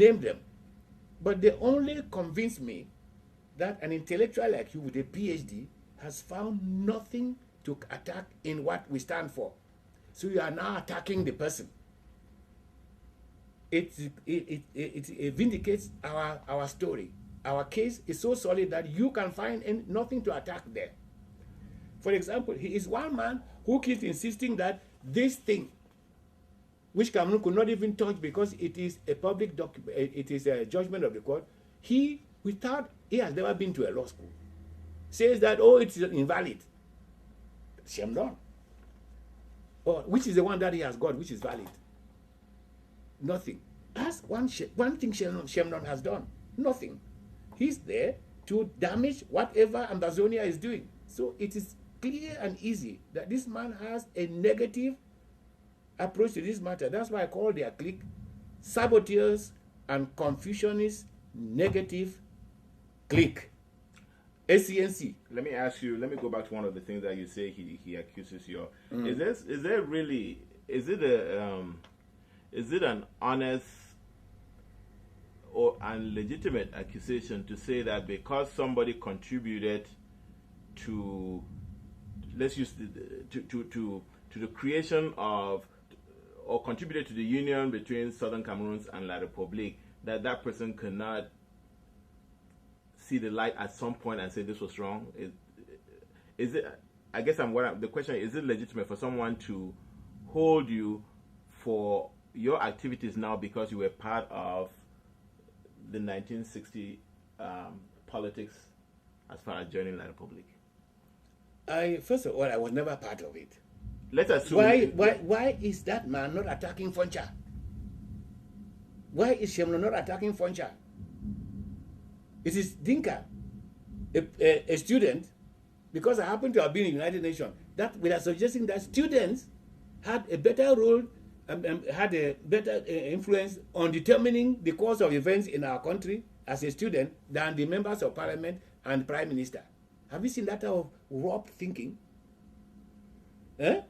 name them. But they only convinced me that an intellectual like you with a PhD has found nothing to attack in what we stand for. So you are now attacking the person. It vindicates our story. Our case is so solid that you can find nothing to attack there. For example, he is one man who keeps insisting that this thing, which Cameroon could not even touch because it is a public document, it is a judgment of the court, he has never been to a law school, says that, oh, it's invalid. Shame on. Or which is the one that he has got, which is valid? Nothing. That's one thing Shemnon has done. Nothing. He's there to damage whatever Ambazonia is doing. So it is clear and easy that this man has a negative approach to this matter. That's why I call their clique saboteurs and confucionists negative clique. SCNC. Let me ask you, let me go back to one of the things that you say he accuses you of. Is it an honest or an legitimate accusation to say that because somebody contributed to, let's use to the creation of, or contributed to the union between Southern Cameroon and La Republique, that person cannot see the light at some point and say this was wrong? Is it? I guess the question is it legitimate for someone to hold you for your activities now because you were part of the 1960 politics as far as joining La Republique? First of all, I was never part of it. Let's assume. Why is that man not attacking Foncha? Why is Shemno not attacking Foncha? It is Dinka, a student, because I happen to have been in the United Nations, that we are suggesting that students had a better role, had a better influence on determining the course of events in our country as a student than the members of parliament and prime minister. Have you seen that type of warped thinking? That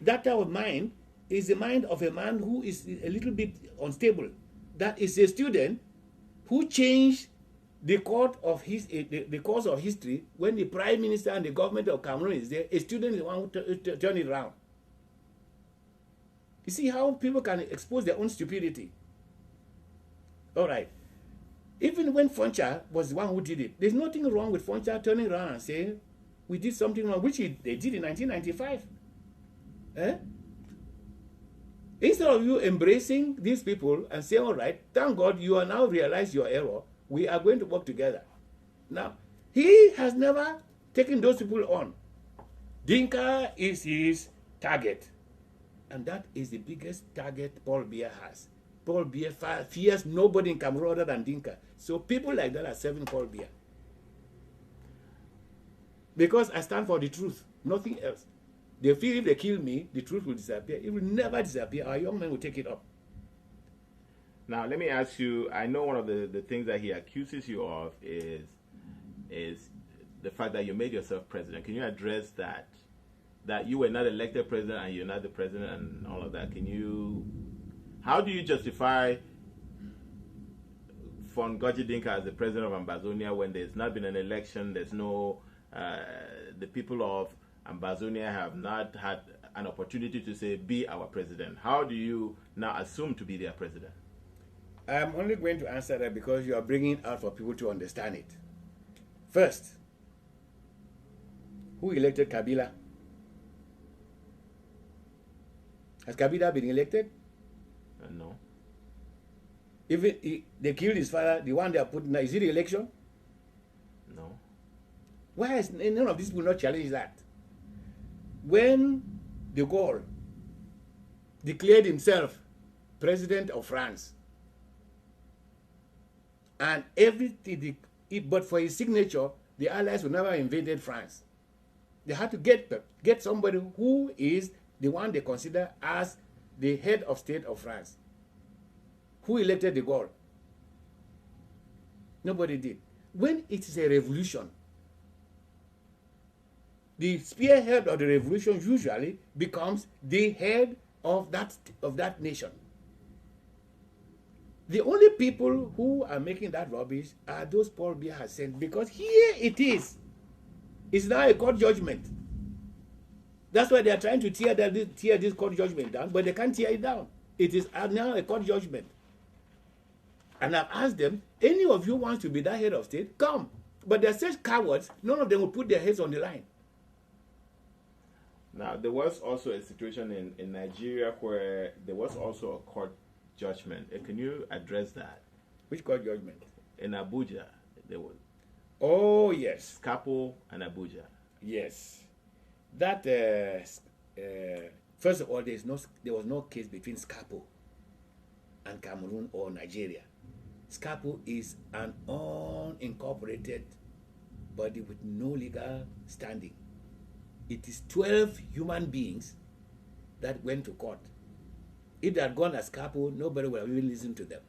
type of mind is the mind of a man who is a little bit unstable. That is a student who changed the course of history when the prime minister and the government of Cameroon is there. A student is the one who turn it around. You see how people can expose their own stupidity. All right. Even when Foncha was the one who did it, there's nothing wrong with Foncha turning around and saying, we did something wrong, which they did in 1995. Instead of you embracing these people and saying, all right, thank God you are now realized your error, we are going to work together. Now, he has never taken those people on. Dinka is his target. And that is the biggest target Paul Biya has. Paul Biya fears nobody in Cameroon other than Dinka. So people like that are serving Paul Biya. Because I stand for the truth, nothing else. They feel if they kill me, the truth will disappear. It will never disappear. Our young men will take it up. Now, let me ask you, I know one of the things that he accuses you of is the fact that you made yourself president. Can you address that? That you were not elected president and you're not the president and all of that. How do you justify Fongoji Dinka as the president of Ambazonia when there's not been an election, there's no, the people of Ambazonia have not had an opportunity to say, be our president? How do you now assume to be their president? I'm only going to answer that because you are bringing it out for people to understand it. First, who elected Kabila? Has Kabila been elected? No. If they killed his father, the one they are putting now, is it the election? No. Why has none of these people not challenge that? When de Gaulle declared himself president of France, and everything, but for his signature, the Allies would never invaded France. They had to get somebody who is the one they consider as the head of state of France. Who elected de Gaulle? Nobody did. When it is a revolution, the spearhead of the revolution usually becomes the head of that nation. The only people who are making that rubbish are those Paul Biya has sent, because here it is. It's now a court judgment. That's why they are trying to tear this court judgment down, but they can't tear it down. It is now a court judgment. And I've asked them, any of you wants to be that head of state, come. But they're such cowards, none of them will put their heads on the line. Now, there was also a situation in Nigeria where there was also a court judgment. Can you address that? Which court judgment? In Abuja. There was. Oh, yes. Scapo and Abuja. Yes. That, first of all, there was no case between Scapo and Cameroon or Nigeria. Scapo is an unincorporated body with no legal standing. It is 12 human beings that went to court. If they had gone as Scapo, nobody would have even listened to them.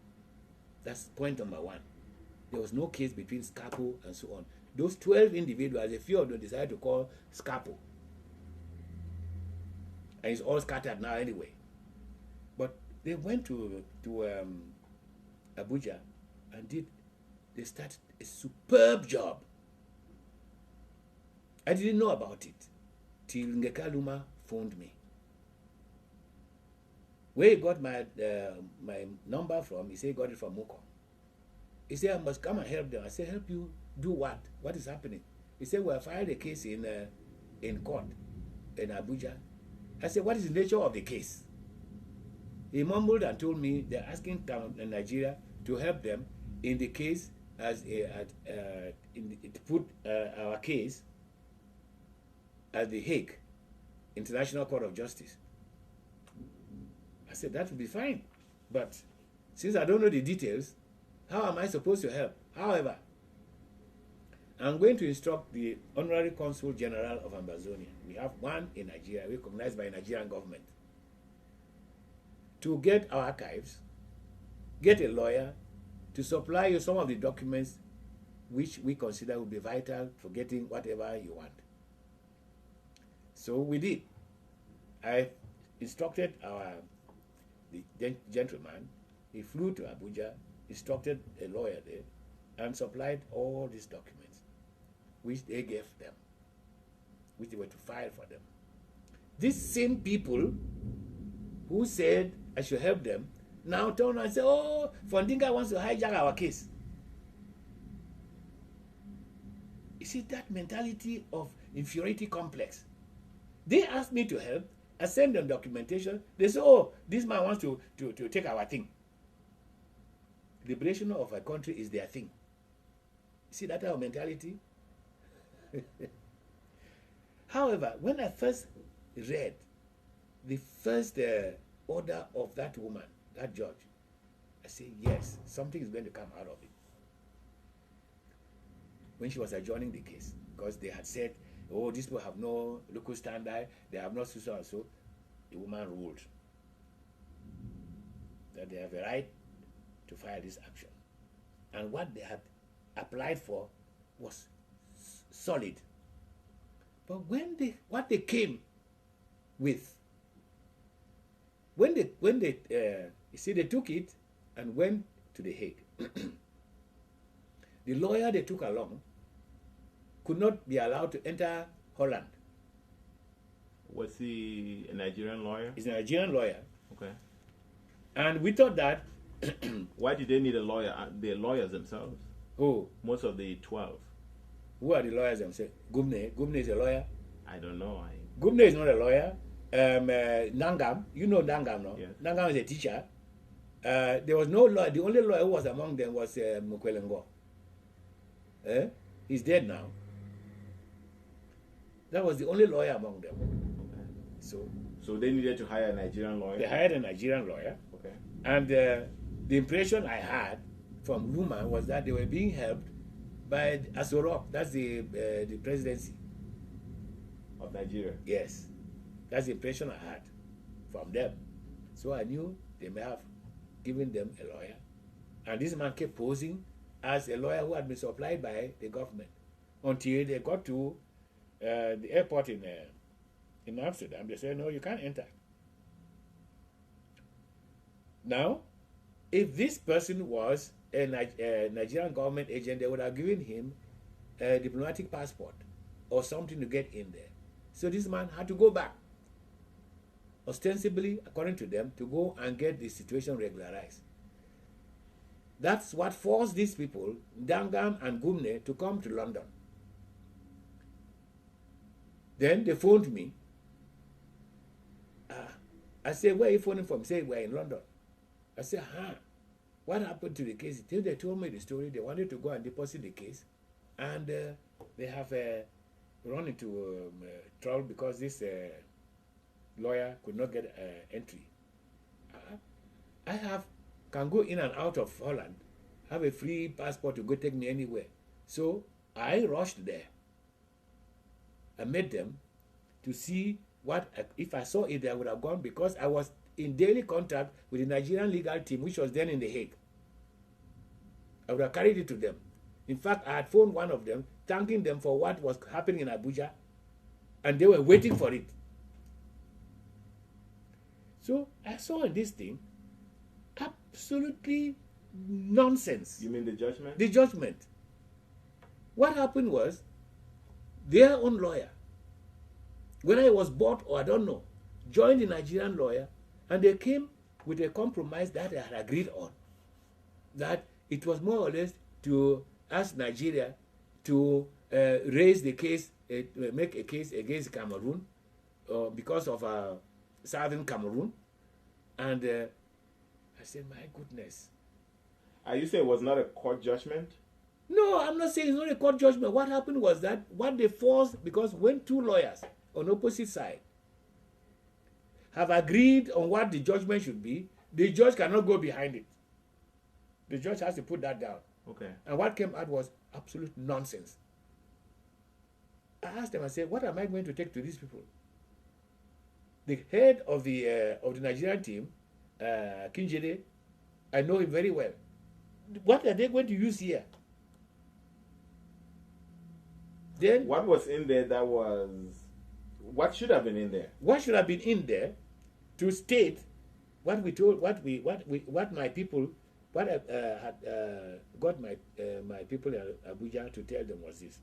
That's point number one. There was no case between Scapo and so on. Those 12 individuals, a few of them decided to call Scapo. And it's all scattered now anyway. But they went to Abuja and they started a superb job. I didn't know about it till Ngekaluma phoned me. Where he got my number from, he said he got it from Moko. He said, I must come and help them. I said, help you do what? What is happening? He said, we have filed a case in court in Abuja. I said, what is the nature of the case? He mumbled and told me they're asking Nigeria to help them in the case to put our case at the Hague International Court of Justice. I said, that would be fine. But since I don't know the details, how am I supposed to help? However, I'm going to instruct the Honorary Consul General of Ambazonia. We have one in Nigeria, recognized by the Nigerian government, to get our archives, get a lawyer to supply you some of the documents which we consider will be vital for getting whatever you want. So we did. I instructed the gentleman. He flew to Abuja, instructed a lawyer there, and supplied all these documents, which they gave them, which they were to file for them. These same people who said I should help them now turn around and say, oh, Fondinga wants to hijack our case. You see that mentality of inferiority complex. They asked me to help. I sent them documentation. They say, oh, this man wants to take our thing. Liberation of a country is their thing. See that our mentality? However, when I first read the first order of that woman, that judge, I said, yes, something is going to come out of it. When she was adjourning the case, because they had said, oh, these people have no local standard, they have no so and so, the woman ruled that they have a right to file this action. And what they had applied for was solid. But what they came with, when they you see, they took it and went to the Hague. The lawyer they took along could not be allowed to enter Holland. Was he a Nigerian lawyer? He's a Nigerian lawyer. Okay. And we thought that... Why did they need a lawyer? They're lawyers themselves. Who? Most of the 12. Who are the lawyers themselves? Gumne is a lawyer. I don't know. Gumne is not a lawyer. Nangam, you know Nangam, no? Yes. Nangam is a teacher. There was no lawyer. The only lawyer who was among them was Mukwelengo. He's dead now. That was the only lawyer among them. Okay. So they needed to hire a Nigerian lawyer? They hired a Nigerian lawyer. Okay. And the impression I had from rumor was that they were being helped by Asorok. That's the presidency of Nigeria. Yes. That's the impression I had from them. So I knew they may have given them a lawyer. And this man kept posing as a lawyer who had been supplied by the government until they got to the airport in Amsterdam. They said, no, you can't enter. Now, if this person was a Nigerian government agent, they would have given him a diplomatic passport or something to get in there. So this man had to go back, ostensibly, according to them, to go and get the situation regularized. That's what forced these people, Dangam and Gumne, to come to London. Then they phoned me. I said, where are you phoning from? They said, we're in London. I said, what happened to the case? They told me the story. They wanted to go and deposit the case. And they have run into trouble because this lawyer could not get entry. I can go in and out of Holland, have a free passport to go take me anywhere. So I rushed there. I met them to see what, if I saw it, I would have gone, because I was in daily contact with the Nigerian legal team, which was then in The Hague. I would have carried it to them. In fact, I had phoned one of them, thanking them for what was happening in Abuja, and they were waiting for it. So I saw in this thing absolutely nonsense. You mean the judgment? The judgment. What happened was, their own lawyer, whether it was bought or I don't know, joined the Nigerian lawyer, and they came with a compromise that they had agreed on. That it was more or less to ask Nigeria to raise the case, make a case against Cameroon because of southern Cameroon. And I said, my goodness. Are you saying it was not a court judgment? No, I'm not saying it's not a court judgment. What happened was that what they forced, because when two lawyers on opposite side have agreed on what the judgment should be, the judge cannot go behind it. The judge has to put that down. Okay. And what came out was absolute nonsense. I asked them, I said, what am I going to take to these people? The head of the Nigerian team, Kinjede, I know him very well. What are they going to use here? Then what was in there that was, what should have been in there? What should have been in there to state what we told, what my people, what I had got my people in Abuja to tell them was this: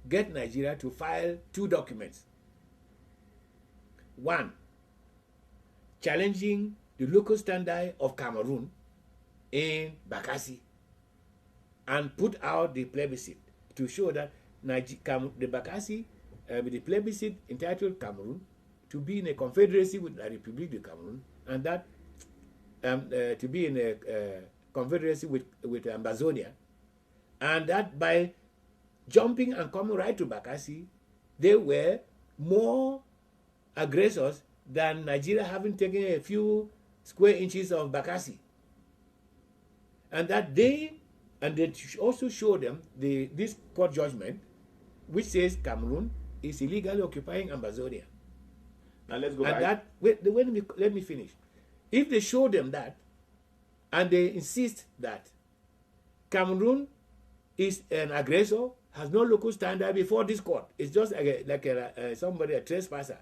get Nigeria to file two documents. One, challenging the local standard of Cameroon in Bakassi, and put out the plebiscite to show that the Bakassi, the plebiscite entitled Cameroon to be in a confederacy with the Republique du Cameroun, and that to be in a confederacy with Ambazonia, and that by jumping and coming right to Bakassi, they were more aggressors than Nigeria having taken a few square inches of Bakassi. And that they also show them this court judgment, which says Cameroon is illegally occupying Ambazonia. Now let's go and back. Let me finish. If they show them that, and they insist that Cameroon is an aggressor, has no local standard before this court, it's just like somebody, a trespasser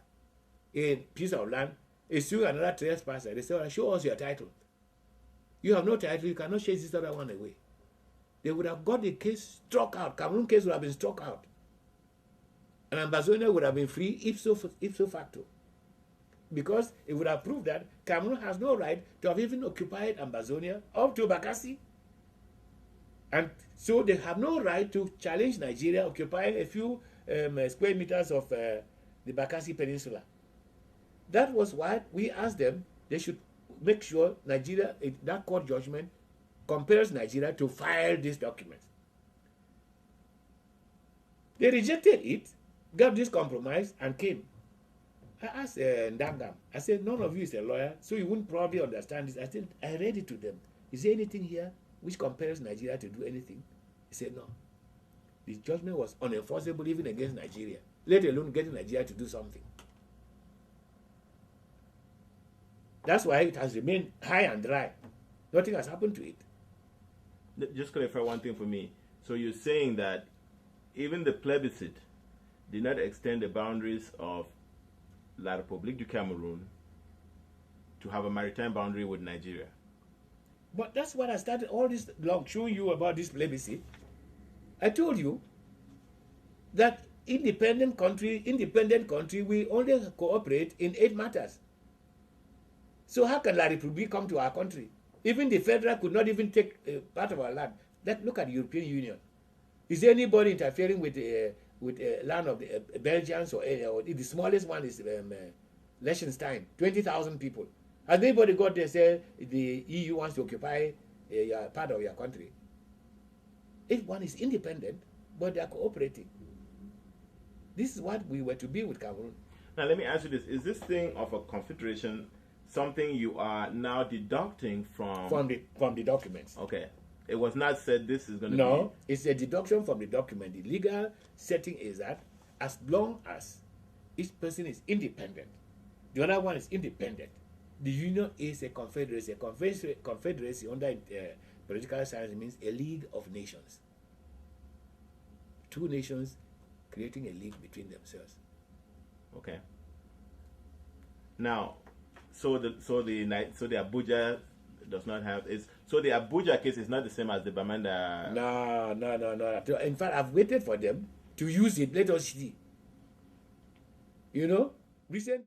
in piece of land, is suing another trespasser. They say, well, show us your title. You have no title, you cannot chase this other one away. They would have got the case struck out. Cameroon case would have been struck out. And Ambazonia would have been free ipso facto. Because it would have proved that Cameroon has no right to have even occupied Ambazonia up to Bakassi. And so they have no right to challenge Nigeria occupying a few square meters of the Bakassi Peninsula. That was why we asked them, they should make sure Nigeria, that court judgment compels Nigeria to file this document. They rejected it, got this compromise, and came. I asked Ndangam, I said, none of you is a lawyer, so you wouldn't probably understand this. I said, I read it to them. Is there anything here which compels Nigeria to do anything? He said, no. The judgment was unenforceable even against Nigeria, let alone getting Nigeria to do something. That's why it has remained high and dry. Nothing has happened to it. Just clarify one thing for me. So you're saying that even the plebiscite did not extend the boundaries of La Republique du Cameroun to have a maritime boundary with Nigeria? But that's what I started all this long showing you about this plebiscite. I told you that independent country, we only cooperate in 8 matters. So how can La Republique come to our country? Even the federal could not even take part of our land. Look at the European Union. Is there anybody interfering with land of the Belgians or the smallest one is Liechtenstein, 20,000 people. Has anybody got there say the EU wants to occupy part of your country? Each one is independent, but they are cooperating. This is what we were to be with Cameroon. Now let me ask you this: is this thing of a confederation something you are now deducting from the documents? Okay, it was not said this is going to be. No, it's a deduction from the document. The legal setting is that as long as each person is independent, the other one is independent. The union is a confederacy. A confederacy under political science means a league of nations. 2 nations creating a league between themselves. Okay. Now, so the Abuja does not have is so the Abuja case is not the same as the Bamenda. No. In fact, I've waited for them to use it. Let us see. You know, recent.